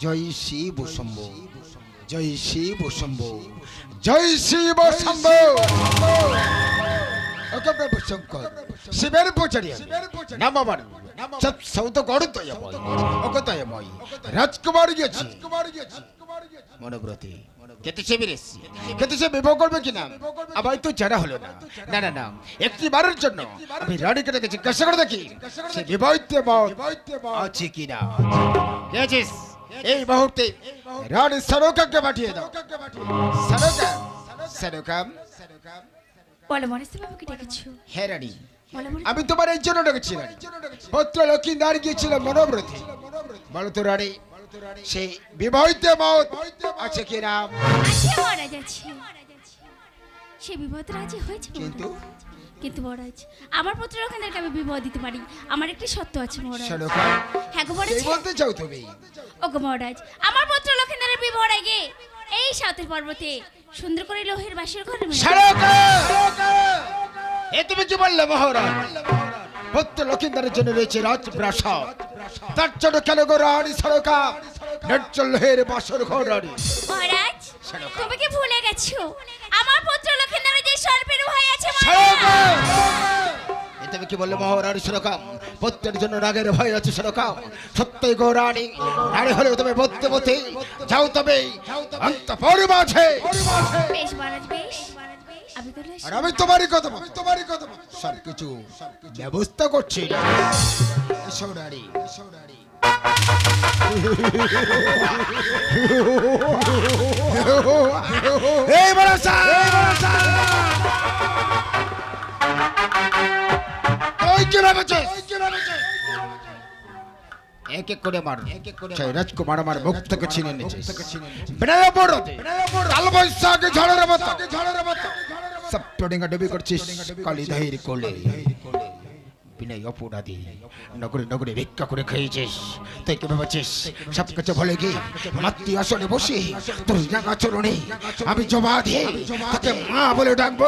জয় শিব শম্ভু, জয় শিব শম্ভু, জয় শিব শম্ভু। ওকে প্রভু শঙ্কর শিবের পূজারিয়া নামাবার সব সৌত করতয়ময় অগতয়ময় রাজকুমার গেছি মনোব্রতি কেতে শিবির এসছি, কেতে সে বিবাহ করবে কিনা আবার তো জানা হলো না। না না না, একটি বারের জন্য আমি রানীকে ডেকে জিজ্ঞাসা করে দেখি সে বিবাহিত আছে কিনা। গেছিস এই মুহূর্তে রানী সরকারকে পাঠিয়ে দাও। সরকার সরকার বলো মনসা বাবুকে ডেকেছো? হ্যাঁ রানী, বলো মনসা আমি তোমার এই জন্য ডেকেছি রানী। পুত্র লক্ষ্মী নারী গিয়েছিল মনোব্রতি। বলো তো রানী সেই বিবাহিত মত আছে কিনা? আছে মহারাজ আছে। সে বিবাহ রাজি হয়েছে কিন্তু কিন্তু মহারাজ আমার পুত্র লক্ষণদেরকে আমি বিবাহ দিতে পারি, আমার একটি শর্ত আছে মহারাজ। সরকার হ্যাঁ গো মহারাজ, কি বলতে চাও তুমি? ওগো মহারাজ, আমার পুত্র লক্ষণদের বিবাহ আগে এই সাতের পর্বতে সুন্দর করে লোহের বাঁশের ঘরে এ তুমি কি বললে মহারাজ? পুত্র লক্ষিন্দারের জন্য রয়েছে রাজপ্রাসাদ, তার জন্য কেন গো রানী সরকার নির্জলের বাসর ঘর? রানী মহারাজ তুমি কি ভুলে গেছো আমার পুত্র লক্ষিন্দারের যে স্বল্পের ভাই আছে সরকার? এ তুমি কি বললে মহারানী সরকার? পুত্রের জন্য রাগের ভয় আছে সরকার? সত্যই গো রানী, নারী হলে তুমি বলতে বলতে যাও তবে অন্তঃপুর মাঝে। বেশ মহারাজ বেশ, আর আমি তোমারই কথা সবকিছু ব্যবস্থা করছি। সৌরারি এই বড়সা ওই কি ভাবছে? এক এক করে মার সেই রাজকুমার আমার মুখ থেকে ছিনে নিয়েছে। বিনয় বড়তে কাল বৈশাখে ঝড়ের মতো সব টোডিঙ্গা ডুবি করছিস কালী দহির কোলে। বিনয় অপরাধী নগরে নগরে ভিক্ষা করে খেয়েছিস, তুই কি ভেবেছিস সব কিছু ভুলে গিয়ে মাতৃ আসনে বসে তোর জায়গা চরণে আমি জবা দিয়ে তোকে মা বলে ডাকবো?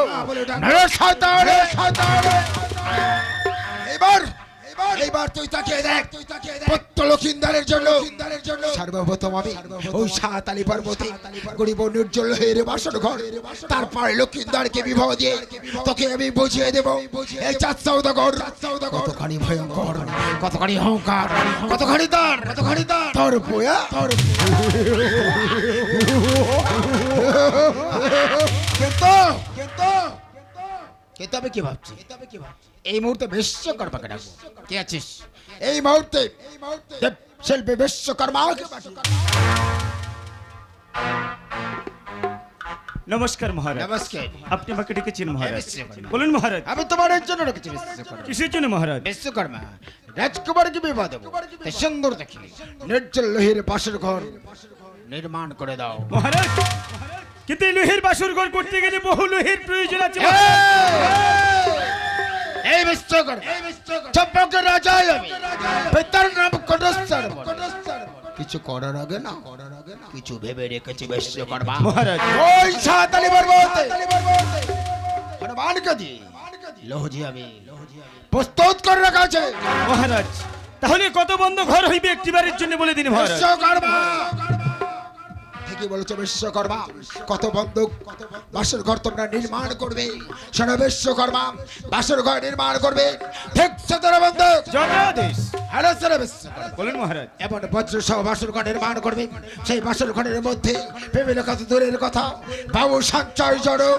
এবার এইবার তুই তাকিয়ে দেখ, পুত্র লক্ষিন্দারের জন্য সর্বপ্রথম আমি ওই সাতালি পর্বতে গরিব নির্জল হয়ে বাসর ঘর, তারপর লক্ষিন্দারকে বিবাহ দিয়ে তোকে আমি বুঝিয়ে দেব এই চাঁদ সৌদাগর কতখানি ভয়ঙ্কর, কতখানি অহংকার, কতখানি তোর পোয়া তোর। কিন্তু আমি কি ভাবছি, এই মুহূর্তে বিশ্বকর্মাকে ডাকবো। কে আছিস এই মুহূর্তে? শিল্পী বিশ্বকর্মা। নমস্কার মহারাজ। নমস্কার। আপনি আমাকে ডেকেছেন মহারাজ? বলুন মহারাজ। আমি তোমার এর জন্য ডেকেছি বিশ্বকর্মা। কিসের জন্য মহারাজ? বিশ্বকর্মা রাজকুমারকে বিবাহ দেবো, তাই সুন্দর দেখি নির্জল লোহের বাসর ঘর নির্মাণ করে দাও। মহারাজ কিন্তু এই লোহের বাসর ঘর করতে গেলে বহু লোহের প্রয়োজন আছে। এই বিশ্বকর্মা চম্পকের রাজাই আমি, পিতার নাম কনস্বর। কিছু করার আগে না কিছু ভেবে রেখেছি বিশ্বকর্মা। মহারাজ ওই সাতালি পর্বতে হনুমানকে দিয়ে লোহজি আমি প্রস্তুত করে রাখা আছে। মহারাজ তাহলে কত বন্ধ ঘর হইবে একটিবারের জন্য বলে দিন মহারাজ। বিশ্বকর্মা ঠিকই বলেছো বিশ্বকর্মা, কত বন্দুক বাসর ঘর তোমরা নির্মাণ করবে? শোনো বিশ্বকর্মা, বাসর ঘর নির্মাণ করবে ঠিক সতেরো বন্দুক। জগদীশ হ্যালো স্যার বিশ্বকর্মা বলুন মহারাজ। এমন বজ্র সহ বাসর ঘর নির্মাণ করবে, সেই বাসর ঘরের মধ্যে বিভিন্ন কত দূরের কথা বাবু সঞ্চয় জড়ো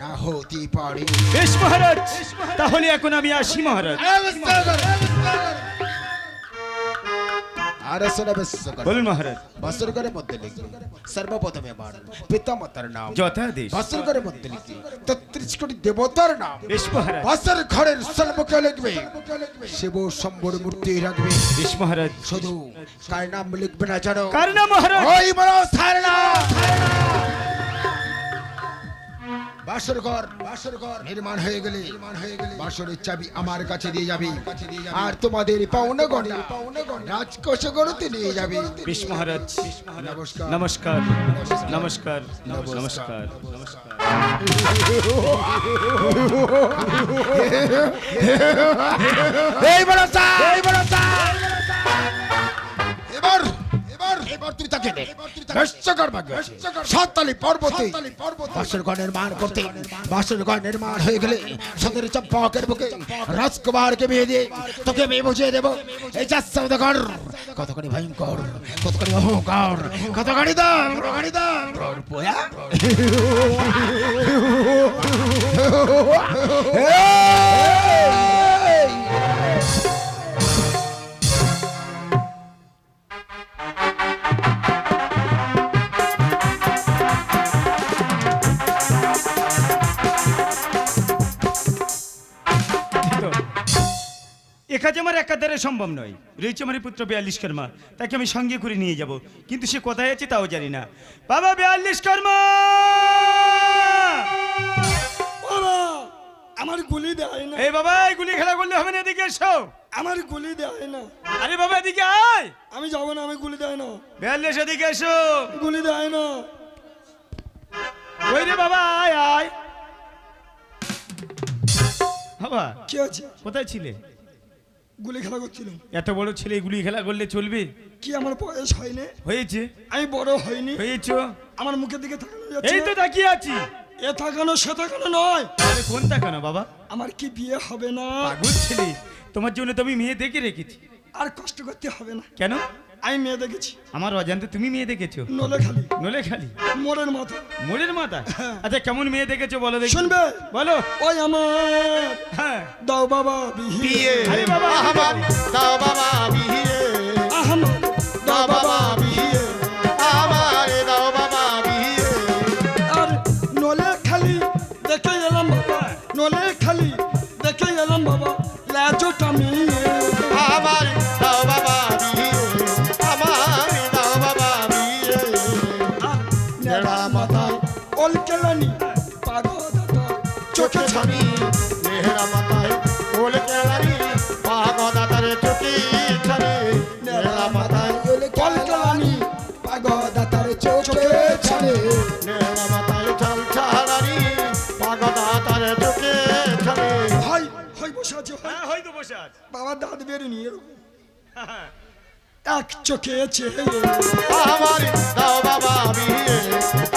না হতে পারে। বেশ মহারাজ তাহলে এখন আমি আসি মহারাজ। আর শোনো বিশ্বকর্মা, বলুন মহারাজ। বাসর ঘরের মধ্যে লিখবে সর্বপ্রথমে আমার পিতামাতার নাম, যথাদেশ। বাসর ঘরের মধ্যে লিখবে 33 কোটি দেবতার নাম, বেশ মহারাজ। বাসর ঘরের সম্মুখে লিখবে শিব শম্ভুর মূর্তি রাখবে। বেশ মহারাজ। শুধু কার নাম লিখবে না জানো? কার নাম মহারাজ? ওই বড় সারনা। বাসর ঘর নির্মাণ হয়ে গেলে বাসরের চাবি আমার কাছে দিয়ে যাবে, আর তোমাদের পাওনা গণে রাজকোষ গড়তে নিয়ে যাবে। বেশ মহারাজ। নমস্কার নমস্কার নমস্কার নমস্কার নমস্কার। এই বড় স্যার, এবার তুই তাকে দেখ নিশ্চয়কার ভাগ্য আছে। সাততালি পর্বতে বাসর ঘর নির্মাণ করতে, বাসর ঘর নির্মাণ হয়ে গেলে সদর চম্পকের বুকে রাজকুমারকে বিয়ে দিয়ে তোকে আমি বুঝিয়ে দেবো এই যাচ্ছার কতখানি ভয়ঙ্কর, কতখানি অহংকার, কতখানি দাম পোয়া। এ কাজ আমার একাধারে সম্ভব নয়। রয়েছে আমার পুত্র 42 কর্মা, তাকে আমি সঙ্গে করে নিয়ে যাব, কিন্তু সে কোথায় আছে তাও জানি না। বাবা 42 কর্মা, বাবা আমার গুলি দেয় না, এই বাবা এই গুলি খেলা করলে হবে না, এদিকে এসো। আমার গুলি দেয় না, আরে বাবা এদিকে আয়। আমি যাবো না, আমি গুলি দেয় না, 42 এদিকে এসো। গুলি দেয় না। ওই রে বাবা আয় আয়। বাবা কি আছে? কোথায় ছিলে? গুলি খেলা করছিলাম। এত বড় ছেলে গুলি খেলা করলে চলবে? কি আমার বয়স হয়নি? হয়েছে। আমি বড় হয়নি। হয়েছো। আমার মুখের দিকে তাকানো যাচ্ছে এই না? তো তাকিয়ে আছি। এ তাকানো সে তাকানো নয়। আরে কোন তাকানো বাবা? আমার কি বিয়ে হবে না? পাগল ছেলে, তোমার জন্য তো আমি মেয়ে দেখে রেখেছি। আর কষ্ট করতে হবে না। কেন? আমি মেয়ে দেখেছি। আমার অজান্তে তুমি মেয়ে দেখেছো? নলে খালি নলে খালি মোড়ের মাথা। মোড়ের মাথা? আচ্ছা কেমন মেয়ে দেখেছো বলো দেখি। শুনবে? বলো। ওই আমার হ্যাঁ দাও বাবা বিয়ে। আরে বাবা আমার দাও বাবা বিয়ে, আমার দাও বাবা বিয়ে। আমার দাও বাবা বিয়ে, আর নলে খালি দেখে এলাম বাবা, নলে খালি দেখে এলাম বাবা লাজো টামিয়ে। আমার দাও বাবা বিয়ে, আমার দাও বাবা বিয়ে, নেড়া মাথায় ওল কেলানি পাগল দাদা চোখে ছানি মেহরা মাথায় ওল কেলারি, পাগদাতার চোখে ছানি মেহরা মাথায় ওল কেলানি পাগল দাদার চোখে ছাড়ে। মেহরা মাথায় চাল ছাড়ারি, পাগদাতার চোখে ছানি। হয় হয় বসে আছে হয়। হ্যাঁ হয়তো বসে আছ। বাবা দাঁত বেরোনি এরকম এক চোখে চেয়ে। আমার দাও বাবা বিয়ে,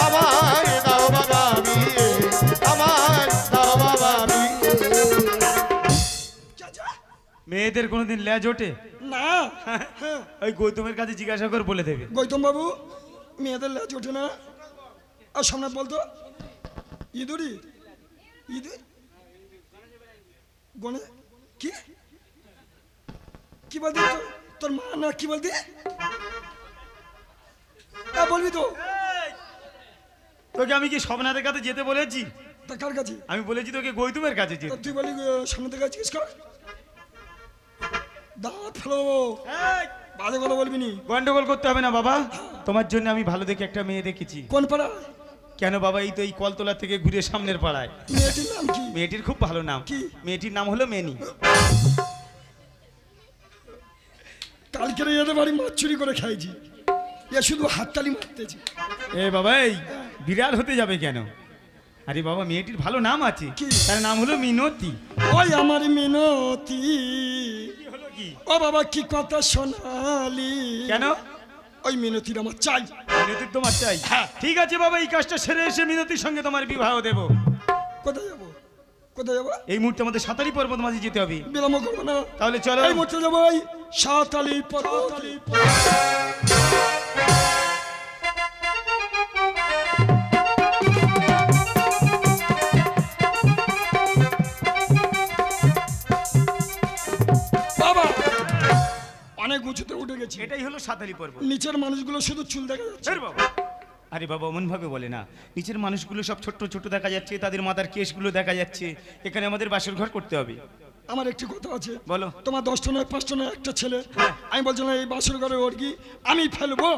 আমার দাও বাবা বিয়ে, আমার দাও বাবা বিয়ে। যা, যা। মেয়েদের কোনোদিন ল্যাজ ওঠে? না হ্যাঁ ওই গৌতমের কাছে জিজ্ঞাসা করে বলে দেবে। গৌতম বাবু মেয়েদের লাজ ওঠে না। আর সামনে বলতো ইঁদুরি ইঁদুর গনে কি কি বলতে তোর মা না কি বলতে বলবি তো? তোকে আমি কি স্বপ্নাদের কাছে যেতে বলেছি? তা কার কাছে? আমি বলেছি তোকে গৌতমের কাছে তা যেতে। তুই বলি সামনে থেকে জিজ্ঞেস কর। দাঁত ফেলো, এই, বাজে কথা বলবি নি। গন্ডগোল করতে হবে না বাবা, তোমার জন্য আমি ভালো দেখে একটা মেয়ে দেখেছি। কোন পাড়া? কেন বাবা, এই তো এই কলতলা থেকে ঘুরে সামনের পাড়ায়। মেয়েটির নাম কি? মেয়েটির খুব ভালো নাম। কি? মেয়েটির নাম হলো মেনি। কালকে এদের বাড়ি মাছ চুরি করে খাইছি, এ শুধু হাততালি মারতেছি। এ বাবা এই বিড়াল হতে যাবে কেন? আরে বাবা মেয়েটির ভালো নাম আছে, কি? তার নাম হলো মিনতি। ওই আমার মিনতি। কি হলো কি? ও বাবা কি কথা শোনালি? কেন? ওই মিনতির আমার চাই। মিনতির তোমার চাই? ঠিক আছে বাবা, এই কাজটা সেরে এসে মিনতির সঙ্গে তোমার বিবাহ দেব। কোথায় যাবো? কোথায় যাবো? এই মুহূর্তে আমাদের সাতারি পর্বত মাঝে যেতে হবে। বিলম্ব করবো না, তাহলে চলো। এই মুহূর্তে যাবো ওই সাঁওতালি পর্বত। বাবা অনেক উঁচুতে উঠে গেছি, এটাই হলো সাতারি পর্বত। নিচের মানুষগুলো শুধু চুল দেখা যাচ্ছে। ছেড় বাবা। আরে বাবা অমন ভাবে বলে না, নিচের মানুষগুলো সব ছোট্ট ছোট দেখা যাচ্ছে, তাদের মাথার কেশগুলো দেখা যাচ্ছে। এখানে আমাদের বাসর ঘর করতে হবে। আমার একটি কথা আছে। বলো। তোমার 10টা নয় 5টা নয় একটা ছেলে, আমি বলছিলাম এই বাসর ঘরে ওর কি আমি ফেলবো।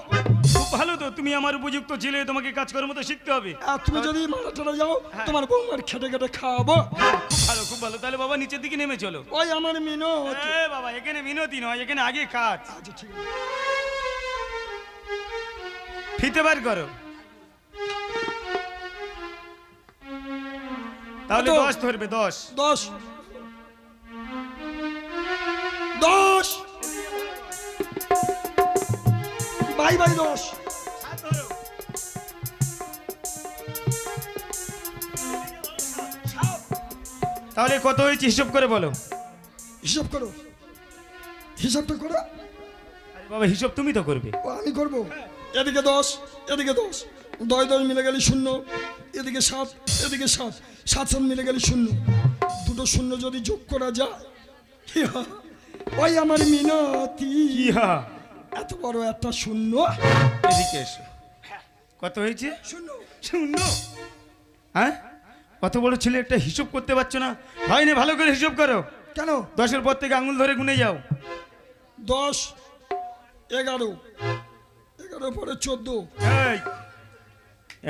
খুব ভালো তো, তুমি আমার উপযুক্ত ছেলে, তোমাকে কাজ করার মতো শিখতে হবে। আর তুমি যদি মারা টারা যাও তোমার বৌমার খেটে খেটে খাওয়াবো। খুব ভালো খুব ভালো। তাহলে বাবা নিচের দিকে নেমে চলো। ওই আমার মিনতি। এ বাবা এখানে মিনতি নয়, এখানে আগে কাজ। আচ্ছা ঠিক আছে। ফিতে বার করো। তাহলে কত? 10 ধরবে, 10। 10 10 বাই বাই 10। তাহলে কত হয়েছে হিসাব করে বলো। হিসাব করো, হিসাবটা করো। আরে বাবা হিসাব তুমি তো করবে। ও আমি করবো। এদিকে 10, এদিকে 10, 10 10 মিলে গেলে 0, এদিকে 7, এদিকে 7, 7 7 মিলে গেলে 0, দুটো শূন্য যদি যোগ করা যায়, ইয়া, ওই আমার মিনতি। ইয়া এত বড় একটা শূন্য, এদিকে এসো। কত হয়েছে? 0। শূন্য। হ্যাঁ কত বড় ছেলে একটা হিসাব করতে পারছো না? হয়নি, ভালো করে হিসাব করো। কেন? 10-এর পর থেকে আঙুল ধরে গুনে যাও। 10 11, 11 পরে 14, এই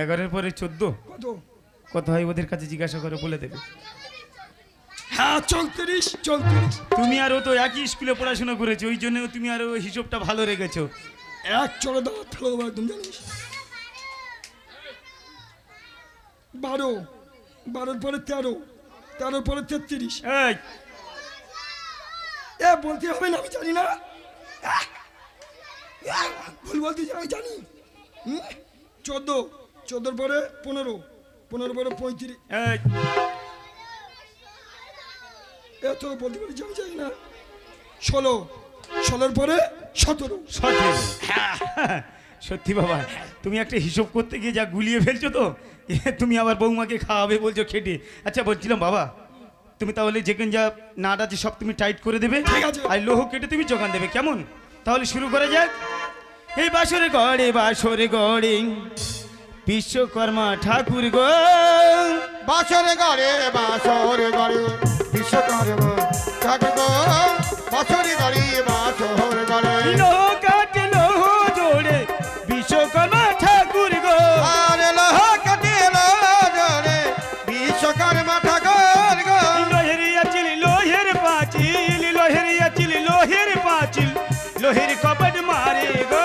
11-এর পরে 14 কত? কত হয় ওদের কাছে জিজ্ঞাসা করে বলে দেবে। হ্যাঁ 34, 34। তুমি আর ও তো একই স্কুলে পড়াশোনা করেছো, ওই জন্য তুমি আর ওই হিসাবটা ভালো রেখেছো। এক চড়ে দাঁত ফেলে দেবো একদম, জানিস? 12, 12 পরে 13, 13 পরে 33। এই এ বলতে হবে না, আমি জানি না। ভুল বলতে আমি জানি। 14, 14 পরে 15, 15 পরে 35। এই এত বলতে পারি আমি জানি না। 16, 16 পরে 17। সঠিক। সত্যি বাবা তুমি একটা হিসাব করতে গিয়ে যা গুলিয়ে ফেলছো তো, তুমি আবার বৌমাকে খাওয়াবে বলছো খেটে। আচ্ছা বলছিলাম বাবা, তুমি তাহলে যেখানে যা নাট আছে সব তুমি টাইট করে দেবে, ঠিক আছে। আর লোহ কেটে তুমি যোগান দেবে, কেমন? তাহলে শুরু করা যাক। এই বাসরে গড়ে বিশ্বকর্মা ঠাকুর গো, বাসরে ঘরে বিশ্বকর্মা ঠাকুর গো, বাসরে ঘরে লোহ কাটে লোহ জোড়ে বিশ্বকর্মা ঠাকুর গো। আরে লোহ কাটে লোহ জোড়ে বিশ্বকর্মা ঠাকুর গো। লোহের আচিল লোহের পাঁচিল, লোহের আচিল লোহের পাঁচিল, লোহের কপট মারে গো।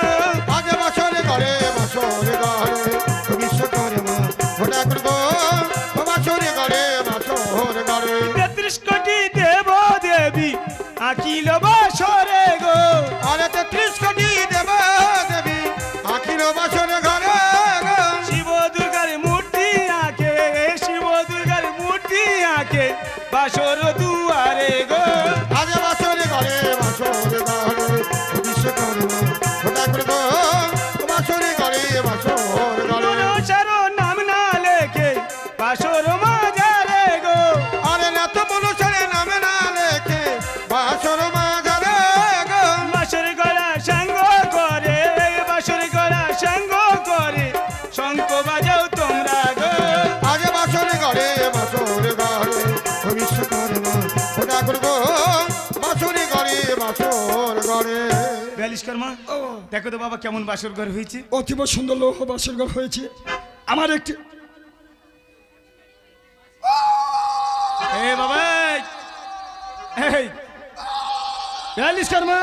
আজ বাসরে ঘরে বিশ্বকর্মা ঠাকুর গো, বাসরে ঘরে 33 কোটি দেব দেবী আকিল বাসরে গো। আরে 33 কোটি দেব দেবী আখির বাসরে ঘরে গো। শিব দুর্গার মূর্তি আঁকে, শিব দুর্গার মূর্তি আঁকে বাসর দুয়ারে গো। আজ বাসরে ঘরে বিশ্বকর্মা ঠাকুর গো, বাসরে ঘরে মনসার নাম না লেখে বাসর মাজারে গো। আরে না তো মনুষ্যের নামে না লেখে বাসর মাঝারে গো। বাসর গলা সাঙ্গ করে, বাসর গলা সাঙ্গ করে, শঙ্খ বাজাও তোমরা গো। আজ বাসরে ঘরে বিশ্বকর্মা ঠাকুর গো, বাসরে ঘরে 42 কর্মা দেখো তো বাবা কেমন বাসর ঘর হয়েছে। অতীব সুন্দর লৌহ বাসর ঘর হয়েছে। আমার একটি এ বাবা এই 42 কর্মা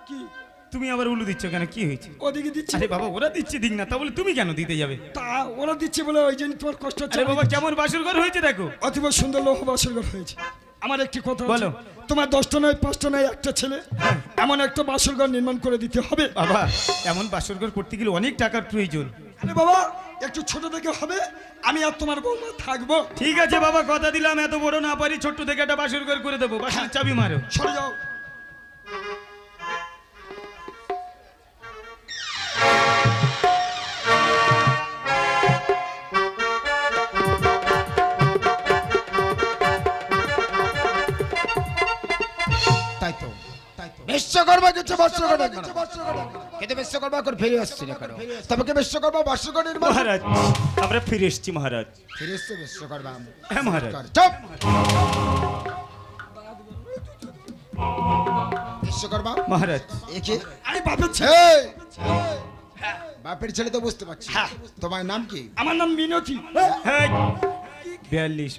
কি তুমি আবার উলু দিচ্ছ কেন, কি হয়েছে? ওদিকে দিচ্ছে? আরে বাবা ওরা দিচ্ছে দিক না, তা বলে তুমি কেন দিতে যাবে? তা ওরা দিচ্ছে বলে ওই জন্য তোমার কষ্ট হচ্ছে। আরে বাবা কেমন বাসর ঘর হয়েছে দেখো। অতীব সুন্দর লৌহ বাসর ঘর হয়েছে। আমার একটি কথা বলো। বলো, তোমার 10টা নয় 5টা নয় একটা ছেলে, এমন একটা বাসর ঘর নির্মাণ করে দিতে হবে। বাবা এমন বাসর ঘর করতে গেলে অনেক টাকার প্রয়োজন। আরে বাবা একটু ছোট থেকে হবে, আমি আর তোমার বৌমা থাকবো। ঠিক আছে বাবা কথা দিলাম, এত বড় না পারি, ছোট্ট থেকে একটা বাসর ঘর করে দেবো। বাসর চাবি মারো। সরে যাও। তাই তো বিশ্বকর্মা কিছু বাস্যকর্মা কিন্তু বিশ্বকর্মা এখন ফিরে আসছে না কেন? তবে কি বিশ্বকর্মা বাস্যকর্মা নির্মাণ মহারাজ আমরা ফিরে এসেছি মহারাজ। ফিরে এসছে বিশ্বকর্মা? হ্যাঁ মহারাজ। চুপ! বিশ্বকর্মা মহারাজ একে আমি বাপের ছেলে। এই! বাপের ছেলে তো বুঝতে পারছি। তোমার নাম কি? আমার নাম মিনতি। হ্যাঁ 42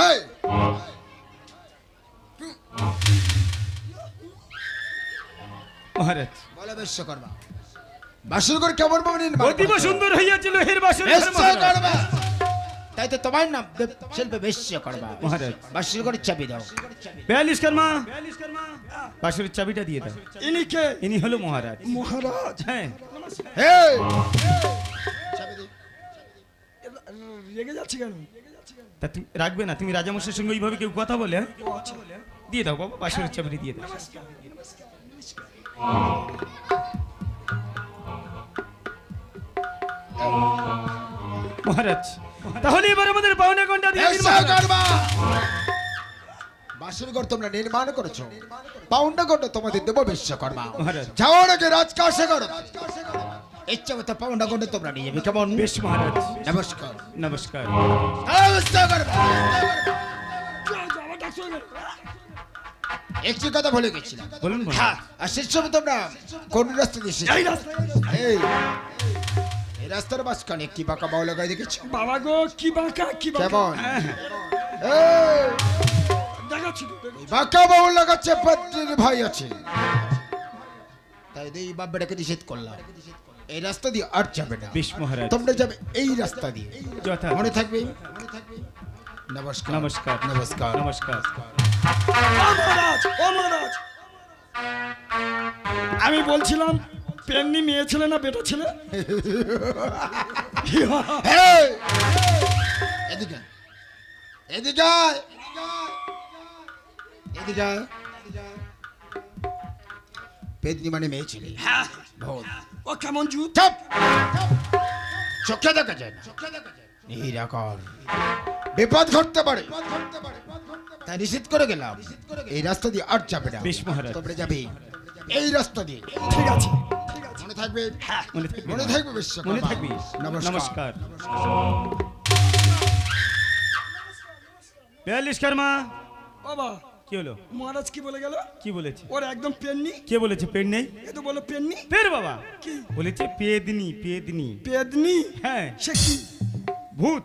এই! মহারাজ বলো বিশ্বকর্মা বাসরঘর কেমন ভাবে নির্মাণ অতীব করেছো? সুন্দর হইয়াছিল হের বাসর ঘর মহারাজ। বিশ্বকর্মা তাই তো তোমার নাম দেব শিল্পে বিশ্বকর্মা। মহারাজ। বাসুর ঘরের চাবি দাও। 42 কর্মা বাসুরের চাবিটা দিয়ে দাও। ইনি কে? ইনি হলো মহারাজ। মহারাজ। হ্যাঁ এই চাবি দে। রেগে যাচ্ছে কেন? তা তুমি রাখবে না? তুমি রাজামশাইয়ের সঙ্গে ওইভাবে কেউ কথা বলে? হ্যাঁ? ও আচ্ছা। দিয়ে দাও বাবা, বাসুরের চাবিটা দিয়ে দাও। মহারাজ, তাহলে এবার আমাদের পাওনা কোনটা দিয়ে দিন মহারাজ। বিশ্বকর্মা বাসুর ঘর তোমরা নির্মাণ করেছো, পাউন্ডা ঘরটা তোমাদের দেব বিশ্বকর্মা। মহারাজ। যাওয়ার আগে রাজকাশে করো, ইচ্ছা মতো পাউন্ডা ঘরটা তোমরা নিয়ে যাবে, কেমন? বেশ মহারাজ, নমস্কার। নমস্কার। বিশ্বকর্মা আমার ডাকছো কেন? একটি কথা বলে গেছিলাম। বলুন মহারাজ। হ্যাঁ, আর শেষ সময় তোমরা কোন রাস্তা দিয়ে এসেছো? এই রাস্তায়। এই এই রাস্তার মাঝখানে একটি বাঁকা বাউ লাগাই দেখেছো? বাবা গো, কি বাঁকা, কি বাঁকা। কেমন? হ্যাঁ, এই দেখাচ্ছি তো, এই বাঁকা বাউ লাগাচ্ছে পাত্রীর ভাই আছে, তাই এই বাপ বেটাকে নিষেধ করলাম এই রাস্তা দিয়ে আর যাবে না। বেশ মহারাজ। তোমরা যাবে এই রাস্তা দিয়ে, যথা। মনে থাকবে। নমস্কার নমস্কার। নমস্কার নমস্কার। ও মহারাজ, ও মহারাজ, আমি বলছিলাম পেন্নি মেয়ে ছেলে না বেটা ছেলে? এই, এদিকে এদিকে এদিকে। পেদনি মানে মেয়ে ছেলে। হ্যাঁ। ভূত। ও কেমন জুত? চুপ, চোখে দেখা যায় না। এই রাখার বিপদ ঘটতে পারে, তাই নিষেধ করে গেলাম এই রাস্তা দিয়ে আর যাবে না। বেশ মহারাজ। তোমরা যাবে এই রাস্তা দিয়ে, ঠিক আছে। মনে থাকবে। মনে থাকবে। মনে থাকবে বিশ্বকর্মা। মনে থাকবে। নমস্কার। নমস্কার। 42 কর্মা। বাবা, কি হলো? মহারাজ কি বলে গেল? কি বলেছে? ওর একদম পেন্নি। কে বলেছে পেন নেই? এ তো বলো পেন্নি। ফের বাবা কি? বলেছে পেদনি, পেদনি। পেদনি? হ্যাঁ, সে কি? ভূত।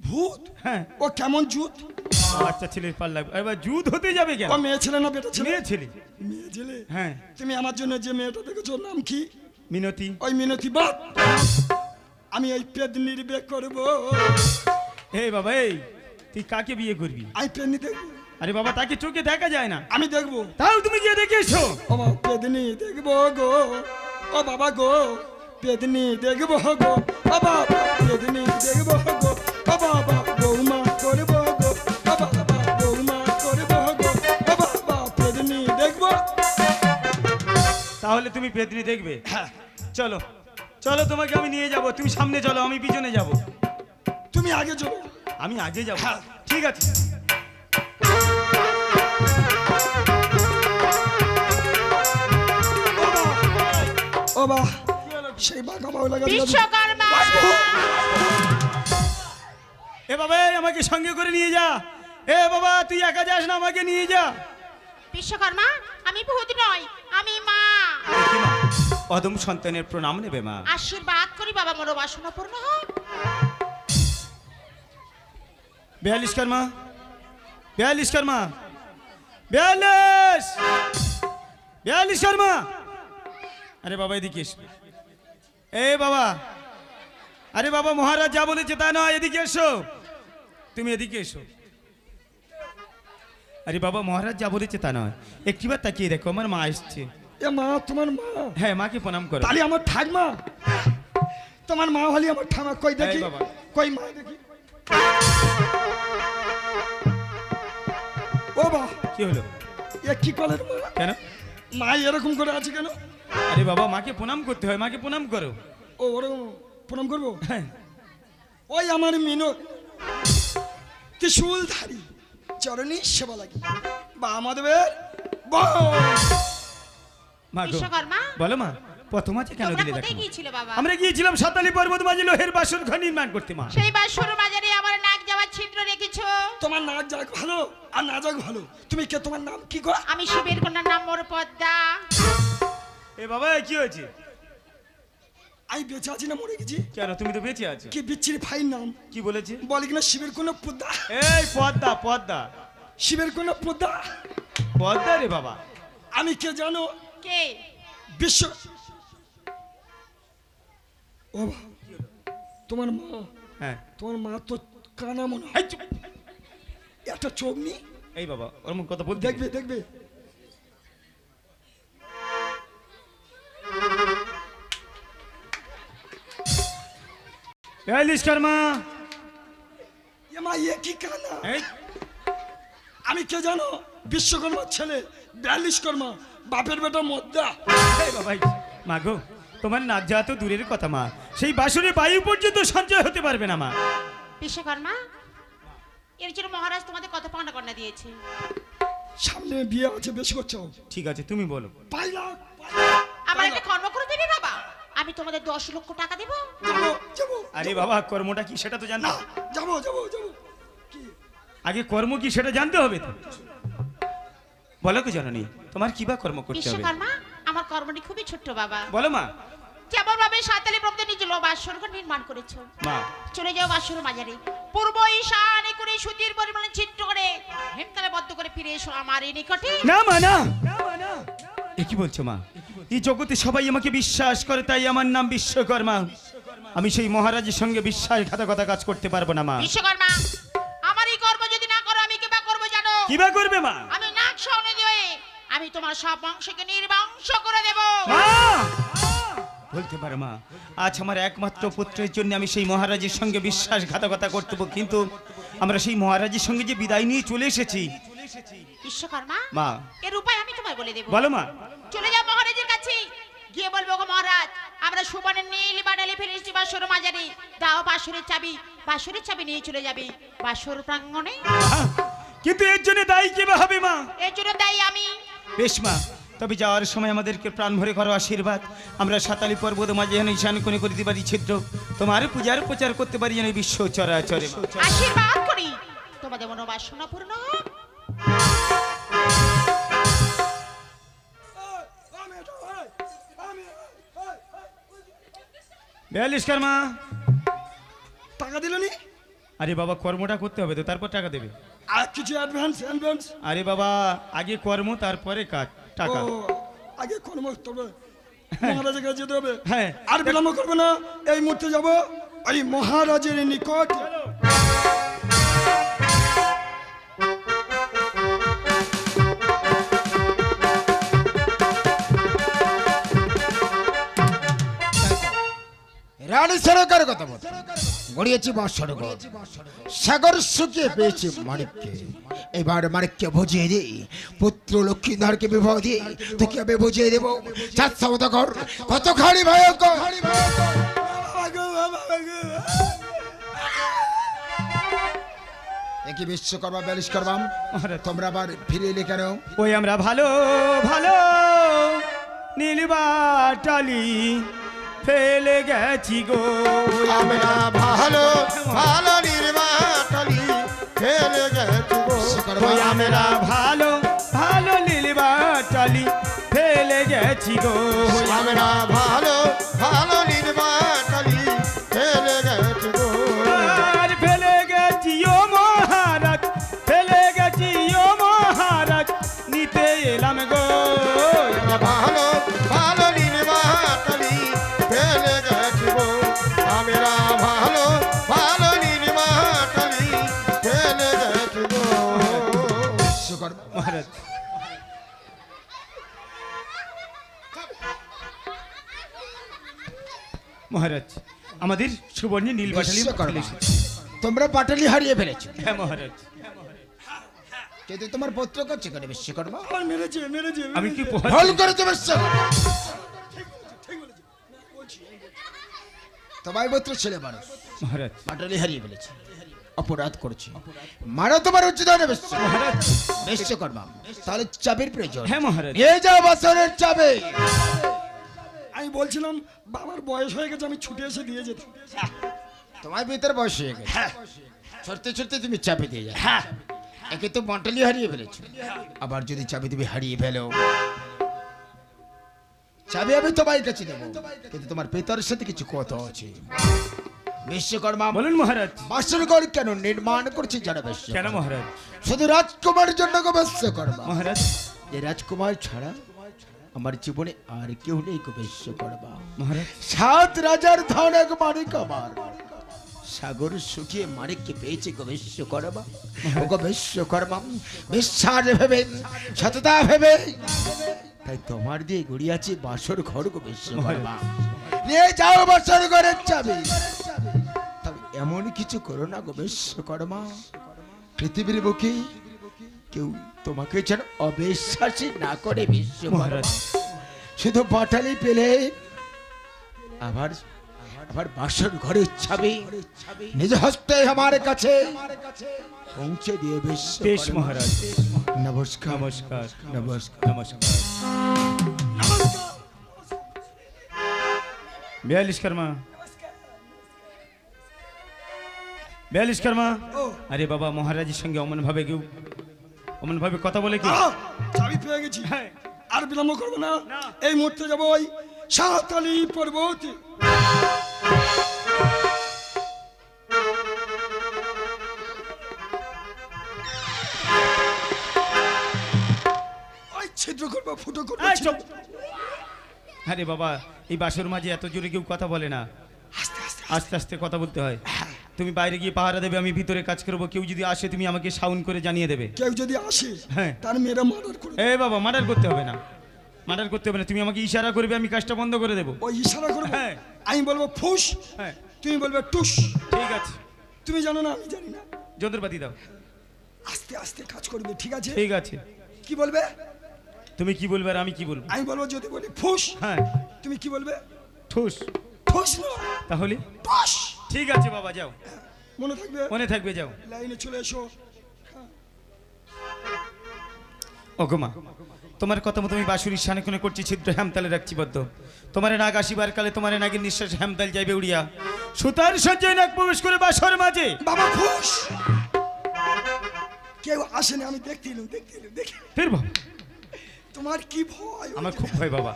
ভূত? হ্যাঁ, ও কেমন জুত? বাচ্চা ছেলের পাল্লা এবার জুত হতে যাবে কেন? ও মেয়ে ছেলে না বেটা ছেলে? মেয়ে ছেলে। মেয়ে ছেলে। হ্যাঁ, তুমি আমার জন্য যে মেয়েটা দেখেছো ওর নাম কি? মিনতি। ওই মিনতি বাদ। আমি ওই পেদনির বিয়ে করবো। এই বাবা, এই তুই কাকে বিয়ে করবি? আমি পেদনি দেখবো। আরে বাবা, তাকে চোখে দেখা যায় না। আমি দেখবো। তাও তুমি গিয়ে দেখে এসো। ও বাবা, পেদনি দেখবো গো। ও বাবা গো, পেদনি দেখবো গো। ও বাবা, পেদনি দেখবো গো। ও বাবা, বৌমা করবো গো। ও বাবা, বৌমা করবো গো। ও বাবা, পেদনি দেখবো। তাহলে তুমি পেদনি দেখবে? হ্যাঁ। চলো চলো, তোমাকে আমি নিয়ে যাব। তুমি সামনে চলো, আমি পিছনে যাব। তুমি আগে চলো। আমি আগে যাব। হ্যাঁ। ঠিক আছে। ও বাবা, সেই বাঁকা বাউলা গাছ। বিশ্বকর্মা এ বাবা, এই আমাকে সঙ্গে করে নিয়ে যা। এ বাবা, তুই একা যাস না, আমাকে নিয়ে যা। বিশ্বকর্মা, আমি ভূত নই, আমি মা। দেখি মা, অদম সন্তানের প্রণাম নেবে মা। আশীর্বাদ করি বাবা মোর বাসনা পূর্ণ হোক। 42 কর্মা, 42 কর্মা, 42 কর্মা। আরে বাবা, এদিকে এসো। এ বাবা, আরে বাবা, মহারাজ যা বলেছে তা নয়, এদিকে এসো। তুমি এদিকে এসো। আরে বাবা, মহারাজ যা বলেছে তা নয়, একটিবার তাকিয়ে দেখো, আমার মা এসছে। এ মা, তোমার মা? হ্যাঁ, মাকে প্রণাম করো। তাহলে আমার ঠাকমা? তোমার মা হলে আমার ঠামা। কই দেখি, এই বাবা। কই মা দেখি। ও বা, কি হলো? এ কি কলের মা? কেন? মা এরকম করে আছে কেন? আরে বাবা, মাকে প্রণাম করতে হয়, মাকে প্রণাম করো। ও ওরকম প্রণাম করবো? হ্যাঁ, ওই আমার মিনু ত্রিশূলধারী চরণী সেবা লাগে বা আমাদের মা গো। বিশ্বকর্মা, বলো মা, প্রথম আছে কেন তোমরা দিলে কোথায় দেখো? গিয়েছিলে বাবা? আমরা গিয়েছিলাম সাতালি পর্বত মাঝে লোহের বাসর ঘর নির্মাণ করতে মা। সেই বাসর বাজারে আমার নাক যাওয়ার ছিদ্র রেখেছো। তোমার নাক যাক ভালো আর না যাক ভালো। তুমি কে? তোমার নাম কি গো? আমি শিবের কন্যার নাম মোর পদ্মা। এ বাবা, এ কি হয়েছে? আমি বেঁচে আছি না মরে গেছি? কেন, তুমি তো বেঁচে আছো। কি বিচ্ছিরি ফাইন নাম কি বলেছে? বলে কিনা শিবের কোনো পদ্মা। এই পদ্মা, পদ্মা, শিবের কোনো পদ্মা? পদ্মা রে বাবা। আমি কে জানো? কে? বিশ্ব। ও বা, তোমার মা। হ্যাঁ তোমার মা তো কানা মনে হয়। এই চুপ। একটা চোখ নি, এই বাবা ওর মুখ কথা বলতে দেখবে দেখবে। এই লিস্কারমা এ মা এ কি কানা? এই আমি কে জানো? বিশ্বকর্মার ছেলে 42 কর্মা, বাপের বেটা মদ্দা। এই বাবা মা গো তোমার নাক যাওয়া তো দূরের কথা মা, সেই বাসুরে বায়ু পর্যন্ত সঞ্চয় হতে পারবে না মা। বিশ্বকর্মা, এর জন্য মহারাজ তোমাদের কত পাওনা গণনা দিয়েছে? সামনে বিয়ে আছে, বেশি করছো। ঠিক আছে তুমি বলো। 5 লাখ। আমার একটা কর্ম করে দেবে বাবা, আমি তোমাদের 10 লক্ষ টাকা দেবো। যাবো যাবো। আরে বাবা কর্মটা কি সেটা তো জানতে না, যাবো যাবো যাবো। কি? আগে কর্ম কি সেটা জানতে হবে তো। বলো কি জানি তোমার কি বা কর্ম করতে হবে? বিশ্বকর্মা, আমার কর্মটি খুবই ছোট্ট বাবা। বলো মা। যেমন ভাবে সাতালি ব্রহ্মদের নিজ বাসরঘর নির্মাণ করেছো, মা চলে যাও বাসর বাজারে, পূর্ব ঈশানে করে সুতির পরিমাণে চিত্র করে হেমতালে বদ্ধ করে ফিরে এসো আমার এই নিকটে। না মা না, এ কি বলছো মা? এই জগতে সবাই আমাকে বিশ্বাস করে তাই আমার নাম বিশ্বকর্মা। আমি সেই মহারাজের সঙ্গে বিশ্বাসঘাতকতা কাজ করতে পারবো না মা। বিশ্বকর্মা, আমার এই কর্ম যদি না করো আমি কিবা করবো জানো? কিবা করবে মা? আমি নাক সামনে দিয়ে আমি তোমার সব বংশকে নির্বংশ করে দেব। মা বলতে পারে মা, আজ আমার একমাত্র পুত্রের জন্য আমি সেই মহারাজের সঙ্গে বিশ্বাসঘাতকতা করতে, কিন্তু আমরা সেই মহারাজের সঙ্গে যে বিদায় নিয়ে চলে এসেছি। বিশ্বকর্মা, মা এর উপায় আমি তোমায় বলে দেব। বলো মা। চলে যাও মহারাজের কাছে, গিয়ে বলবো গো মহারাজ, আমরা সুবর্ণের নীল বানালে ফেলেছি বাসর মাজারে, দাও বাসরের চাবি, বাসরের চাবি নিয়ে চলে যাবে বাসর প্রাঙ্গণে। কিন্তু এর জন্য দায়ী কে বা হবে মা? এর জন্য দায়ী আমি। বেশ মা, তবে যাওয়ার সময় আমাদেরকে প্রাণ ভরে করো আশীর্বাদ। আমরা সাতালি পর্বত মাঝে যেন ঈশান কোণে করে দিতে পারি ছিদ্র, তোমার পূজার প্রচার করতে পারি যেন বিশ্ব চরাচরে। আশীর্বাদ করি তোমাদের মনোবাসনা পূর্ণ হোক। বেয়ালিশকার মা, টাকা দিল নি? আরে বাবা কর্মটা করতে হবে তো, তারপর টাকা দেবে। আর কিছু অ্যাডভান্স অ্যাডভান্স? আরে বাবা আগে কর্ম তারপরে কাজ টাকা। ও, আগে কর্ম তবে মহারাজের কাছে যেতে হবে। হ্যাঁ। আর বিলম্ব করবে না, এই মুহূর্তে যাব ওই মহারাজের নিকট। রানী সরকার কথা বল, গড়িয়েছি বাসর ঘর, সাগর শুকিয়ে পেয়েছি মানিককে। এবার মানিককে বুঝিয়ে দিই, পুত্র লক্ষ্মীধরকে বিবাহ দিয়ে তোকে আমি বুঝিয়ে দেবো চার সৌদাগর কতখানি ভয়ঙ্কর। একই বিশ্বকর্মা ব্যালিশ করবাম, তোমরা আবার ফিরে এলে কেন? ওই আমরা ভালো ভালো নীলবাটালি ফেলে গেছি গো। আমরা ভালো ভালো নির্বাচনী ফেলে গেছি গো। ওই আমরা ভালো ভালো নীলবাটালি ফেলে গেছি গো। আমরা ভালো ভালো নির্বাচনী ফেলে গেছি গো। আর ফেলে গেছি ও মহারাজ, ফেলে গেছি ও মহারাজ, নিতে এলাম গো। আমরা ভালো ভালো নির্বাচনী ফেলে গেছি গো। আমরা ভালো ভালো নির্বাচনী ফেলে গেছি গো। বিশ্বকর্মা মহারাজ মহারাজ আমাদের সুবর্ণে নীল বাটালি বিশ্বকর্মা, তোমরা পাটালি হারিয়ে ফেলেছো। হ্যাঁ মহারাজ। কিন্তু তোমার পুত্র করছে কেন বিশ্বকর্মা? আমার মেরেছে মেরেছে। আমি কি ভুল করেছো বিশ্বকর্মা, তোমার পুত্র ছেলে মানুষ মহারাজ পাটালি হারিয়ে ফেলেছে, অপরাধ করেছে, মারা তোমার উচিত হয় না মহারাজ। বিশ্বকর্মা। তাহলে চাবির প্রয়োজন, হ্যাঁ মহারাজ। নিয়ে যাও বছরের চাবি। আমি বলছিলাম বাবার বয়স হয়ে গেছে, আমি ছুটে এসে দিয়ে যেতাম। তোমার ভিতরে বয়স হয়ে গেছে, ছড়তে ছড়তে তুমি চাবি দিয়ে যাও। একে তো পাটালি হারিয়ে ফেলেছো, আবার যদি চাবি তুমি হারিয়ে ফেলো, চাবি আমি তোমার কাছে দেবো, কিন্তু তোমার পিতার সাথে কিছু কথা আছে। বিশ্বকর্মা বলুন মহারাজ। বাসরঘর কেন নির্মাণ করছে জানো বিশ্বকর্মা? কেন মহারাজ? শুধু রাজকুমারের জন্য গো বিশ্বকর্মা। মহারাজ যে রাজকুমার ছাড়া আমার জীবনে আর কেউ নেই গো বিশ্বকর্মা। মহারাজ 7 রাজার ধন এক মানিক আমার, সাগর শুকিয়ে মানিককে পেয়েছে গো বিশ্বকর্মা। ও গো বিশ্বকর্মা, বিশ্বাস ভেবে, সততা ভেবে, তাই তোমার দিয়ে গড়িয়াছি বাসর ঘর গো বিশ্বকর্মা। নিয়ে যাও বাসর ঘরের চাবি। তবে এমন কিছু করো না গো বিশ্বকর্মা, পৃথিবীর বুকে কেউ তোমাকে যেন অবিশ্বাসী না করে বিশ্বকর্মা। মহারাজ। শুধু পাটালি পেলে আবার আবার বাসর ঘরের চাবি নিজ হস্তে আমার কাছে পৌঁছে দিয়ে বিশ্বকর্মা। বেশ মহারাজ। নমস্কার নমস্কার নমস্কার। নমস্কার। 42 কর্মা, 42 কর্মা। আরে বাবা, মহারাজের সঙ্গে অমন ভাবে কথা বলে কি? চাবি পেয়ে গেছি। হ্যাঁ। আর বিলম্ব করবো না, এই মুহূর্তে যাবো ওই সাঁওতালি পর্বতে। ওই ছিদ্র করবো, ফুটো করবো। এই চুপ। আরে বাবা, এই বাসর মাঝে এত জোরে কেউ কথা বলে না, আস্তে আস্তে। আস্তে আস্তে কথা বলতে হয়। তুমি বাইরে গিয়ে পাহারা দেবে, আমি ভিতরে কাজ করবো। কেউ যদি আসে তুমি আমাকে সাউন্ড করে জানিয়ে দেবে। কেউ যদি আসে হ্যাঁ। তার মেয়েরা মার্ডার করে। এ বাবা, মার্ডার করতে হবে না, মার্ডার করতে হবে না। তুমি আমাকে ইশারা করবে, আমি কাজটা বন্ধ করে দেবো। ওই ইশারা করবো, হ্যাঁ। আমি বলবো ফুস, হ্যাঁ, তুমি বলবে টুস। ঠিক আছে। তুমি জানো না, আমি জানি না। যন্ত্রপাতি দাও। আস্তে আস্তে কাজ করবে, ঠিক আছে? ঠিক আছে। কি বলবে? তুমি কি বলবে আর আমি কি বলবো? আমি বলবো, যদি বলি ফুস, হ্যাঁ। তুমি কি বলবে? ঠুস। ফুস না, তাহলে টুস। ঠিক আছে বাবা, যাও। মনে থাকবে। মনে থাকবে, যাও। লাইনে চলে এসো। ওগো মা, তোমার কথা মতো আমি বাঁশুরির সানে কোনে করছি, ছিদ্র হেমতালে রাখছি বদ্ধ। তোমার নাগ আসিবার কালে তোমার নাগের নিঃশ্বাস হেমতাল যাইবে উড়িয়া, সুতার সজ্জায় নাগ প্রবেশ করে বাসর মাঝে। বাবা ফুস। কেউ আসেনি, আমি দেখতে দেখি। ফির বাবা, তোমার কি ভয়? আমার খুব ভয় বাবা,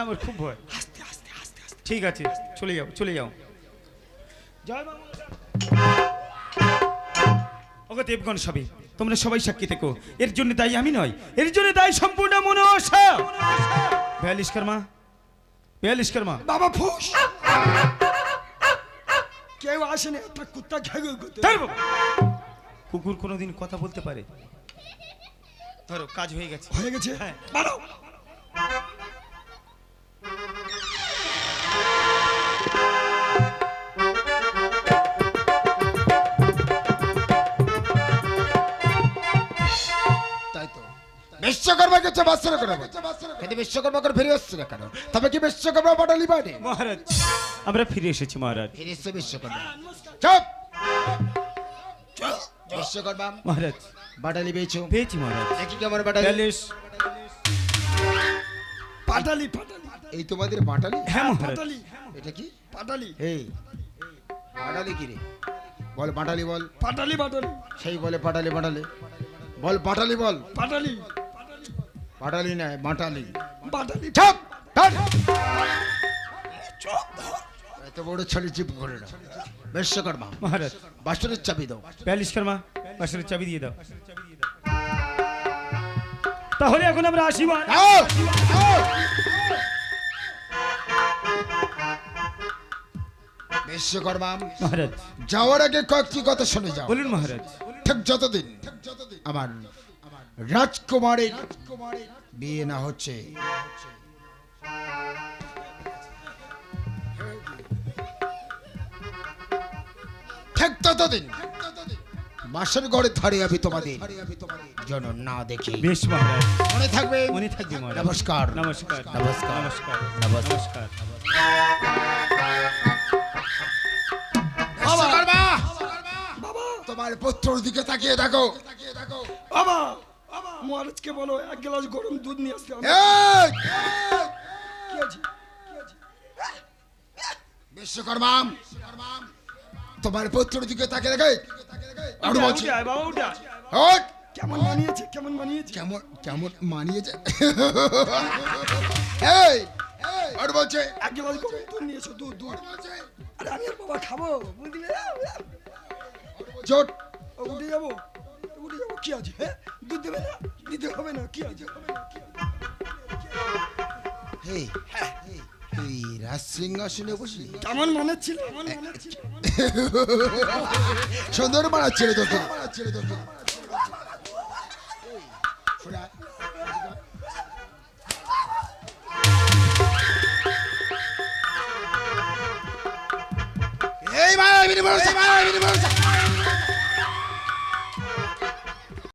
আমার খুব ভয়। আস্তে আস্তে আস্তে আস্তে। ঠিক আছে, চলে যাও, চলে যাও। জয় বাবা। ওগো দেবগণ সবই, তোমরা সবাই সাক্ষী থেকো। এর জন্য দায়ী আমি নয়, এর জন্য দায়ী সম্পূর্ণ মনসা। 42 কর্মা, 42 কর্মা। বাবা ফুস। কেউ আসেনি, একটা কুত্তা ঘেঘে করতে। ধর বাবা। কুকুর কোনোদিন কথা বলতে পারে? ধরো, কাজ হয়ে গেছে। হয়ে গেছে। হ্যাঁ। বাড়াও। তাই তো বিশ্বকর্মা গেছে বাসর করে, কিন্তু বিশ্বকর্মা করে ফিরে আসছে না কেন? তবে কি বিশ্বকর্মা পাটালি পারে? মহারাজ, আমরা ফিরে এসেছি মহারাজ। ফিরে এসছে বিশ্বকর্মা। চুপ। বিশ্বকর্মা মহারাজ, বাটালি পেয়েছো? পেয়েছি মহারাজ। দেখি কেমন বাটালি। 42। পাটালি পাটালি এই তোমাদের বাটালি? হ্যাঁ মহারাজ। পাটালি এটা কি পাটালি এই বাটালি কি রে? বল বাটালি বল। পাটালি পাটালি সেই বলে পাটালি বাটালি বল, পাটালি বল। পাটালি পাটালি নয়, বাটালি। পাটালি। চুপ। এত বড় ছড়ি চিপ করে না। বিশ্বকর্মা মহারাজ, বাসরের চাবি দাও। 42 কর্মা, বাসরের চাবি দিয়ে দাও। তাহলে এখন আমরা আসি মহারাজ। আও! আও! বিশ্বকর্মা মহারাজ, যাওয়ার আগে কয়েকটি কথা শুনে যাও। বলুন মহারাজ। ঠিক যতদিন আমার রাজকুমারের বিয়ে না হচ্ছে, ঠিক ততদিন বাসর ঘরে ধারে আমি তোমাদের যেন না দেখি। বেশ মহারাজ, মনে থাকবে। মনে থাকবে মহারাজ। নমস্কার। নমস্কার, নমস্কার। নমস্কার, নমস্কার। নমস্কার। বিশ্বকর্মা, তোমার পুত্রর দিকে তাকিয়ে দেখো। বাবা মহারাজকে বলো এক গ্লাস গরম দুধ নিয়ে আসতে। এই! কি আছে? বিশ্বকর্মা, তোমার পুত্রর দিকে তাকিয়ে দেখে আর বলছি, উঠে আয় বাবা, উঠে আয়। ওঠ! কেমন বানিয়েছে, কেমন বানিয়েছে? কেমন কেমন মানিয়েছে। এই আর বলছে এক গ্লাস গরম দুধ নিয়ে এসো। দুধ দুধ। আরে আমি আর বাবা খাবো, বুঝলি না? জোট। উঠে যাবো, উঠে যাবো। কি আছে? হ্যাঁ, দুধ দেবে না? দিতে হবে না? কি আছে? এই তুই রাজ সিংহাসনে বসলি কেমন মনে ছিল সুন্দর মারাচ্ছিল তোকে এই মায়া